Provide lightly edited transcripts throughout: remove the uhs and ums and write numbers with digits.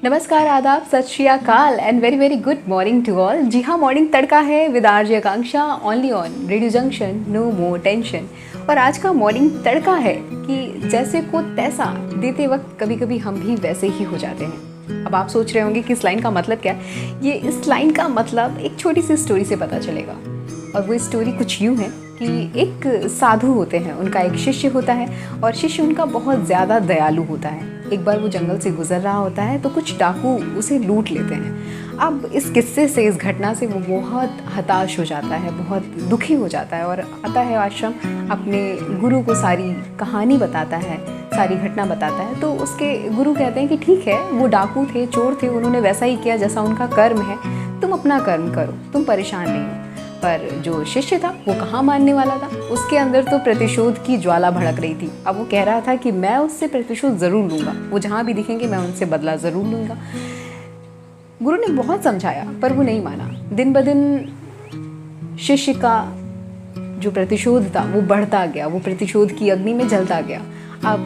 नमस्कार, आदाब, सत श्री अकाल and very very good morning to all. जी हाँ, मॉर्निंग तड़का है with RJ Akanksha only on radio junction, no more tension. और आज का मॉर्निंग तड़का है कि जैसे को तैसा देते वक्त कभी कभी हम भी वैसे ही हो जाते हैं। अब आप सोच रहे होंगे कि इस लाइन का मतलब क्या है। ये इस लाइन का मतलब एक छोटी सी स्टोरी से पता चलेगा। और वो स्टोरी कुछ यूँ है कि एक साधु होते हैं, उनका एक शिष्य होता है और शिष्य उनका बहुत ज़्यादा दयालु होता है। एक बार वो जंगल से गुजर रहा होता है तो कुछ डाकू उसे लूट लेते हैं। अब इस किस्से से, इस घटना से वो बहुत हताश हो जाता है, बहुत दुखी हो जाता है और आता है आश्रम, अपने गुरु को सारी कहानी बताता है, सारी घटना बताता है। तो उसके गुरु कहते हैं कि ठीक है, वो डाकू थे, चोर थे, उन्होंने वैसा ही किया जैसा उनका कर्म है, तुम अपना कर्म करो, तुम परेशान नहीं हो। पर जो शिष्य था वो कहाँ मानने वाला था। उसके अंदर तो प्रतिशोध की ज्वाला भड़क रही थी। अब वो कह रहा था कि मैं उससे प्रतिशोध ज़रूर लूँगा, वो जहाँ भी दिखेंगे मैं उनसे बदला ज़रूर लूँगा। गुरु ने बहुत समझाया पर वो नहीं माना। दिन ब दिन शिष्य का जो प्रतिशोध था वो बढ़ता गया, वो प्रतिशोध की अग्नि में जलता गया। अब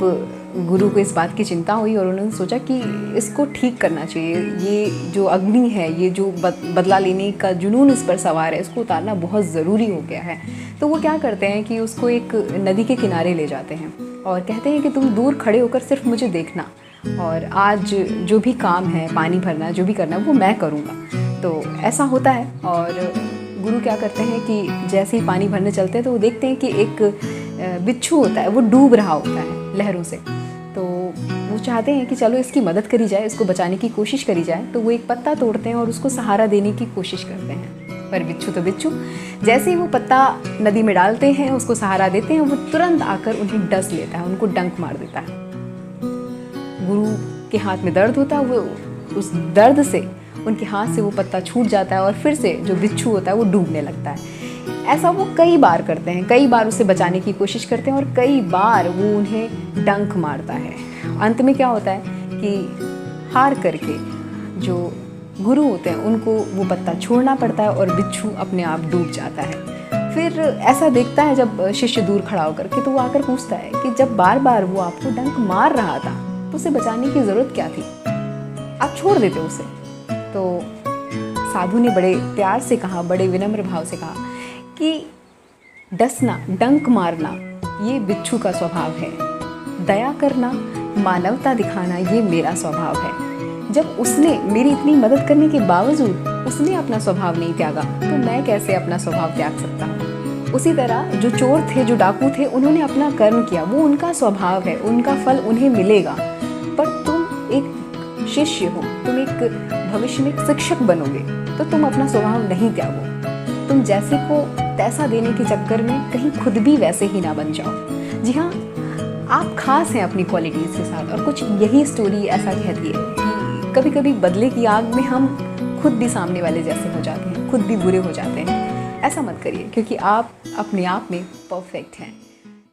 गुरु को इस बात की चिंता हुई और उन्होंने सोचा कि इसको ठीक करना चाहिए। ये जो अग्नि है, ये जो बदला लेने का जुनून इस पर सवार है, इसको उतारना बहुत ज़रूरी हो गया है। तो वो क्या करते हैं कि उसको एक नदी के किनारे ले जाते हैं और कहते हैं कि तुम दूर खड़े होकर सिर्फ मुझे देखना और आज जो भी काम है, पानी भरना, जो भी करना है वो मैं करूँगा। तो ऐसा होता है और गुरु क्या करते हैं कि जैसे ही पानी भरने चलते हैं तो वो देखते हैं कि एक बिच्छू होता है, वो डूब रहा होता है लहरों से। तो वो चाहते हैं कि चलो इसकी मदद करी जाए, इसको बचाने की कोशिश करी जाए। तो वो एक पत्ता तोड़ते हैं और उसको सहारा देने की कोशिश करते हैं। पर बिच्छू तो बिच्छू, जैसे ही वो पत्ता नदी में डालते हैं, उसको सहारा देते हैं, वो तुरंत आकर उन्हें डस लेता है, उनको डंक मार देता है। गुरु के हाथ में दर्द होता है, वो उस दर्द से उनके हाथ से वो पत्ता छूट जाता है और फिर से जो बिच्छू होता है वो डूबने लगता है। ऐसा वो कई बार करते हैं, कई बार उसे बचाने की कोशिश करते हैं और कई बार वो उन्हें डंक मारता है। अंत में क्या होता है कि हार करके जो गुरु होते हैं उनको वो पत्ता छोड़ना पड़ता है और बिच्छू अपने आप डूब जाता है। फिर ऐसा देखता है जब शिष्य दूर खड़ा होकर के, तो वो आकर पूछता है कि जब बार बार वो आपको डंक मार रहा था तो उसे बचाने की ज़रूरत क्या थी, आप छोड़ देते उसे। तो साधु ने बड़े प्यार से कहा, बड़े विनम्र भाव से कहा कि डसना, डंक मारना ये बिच्छू का स्वभाव है, दया करना, मानवता दिखाना ये मेरा स्वभाव है। जब उसने मेरी इतनी मदद करने के बावजूद उसने अपना स्वभाव नहीं त्यागा तो मैं कैसे अपना स्वभाव त्याग सकता हूँ। उसी तरह जो चोर थे, जो डाकू थे, उन्होंने अपना कर्म किया, वो उनका स्वभाव है, उनका फल उन्हें मिलेगा। पर तुम एक शिष्य हो, तुम एक भविष्य में शिक्षक बनोगे तो तुम अपना स्वभाव नहीं त्यागो। तुम जैसे को तैसा देने के चक्कर में कहीं खुद भी वैसे ही ना बन जाओ। जी हाँ, आप खास हैं अपनी क्वालिटीज़ के साथ। और कुछ यही स्टोरी ऐसा कहती है कि कभी कभी बदले की आग में हम खुद भी सामने वाले जैसे हो जाते हैं, खुद भी बुरे हो जाते हैं। ऐसा मत करिए क्योंकि आप अपने आप में परफेक्ट हैं।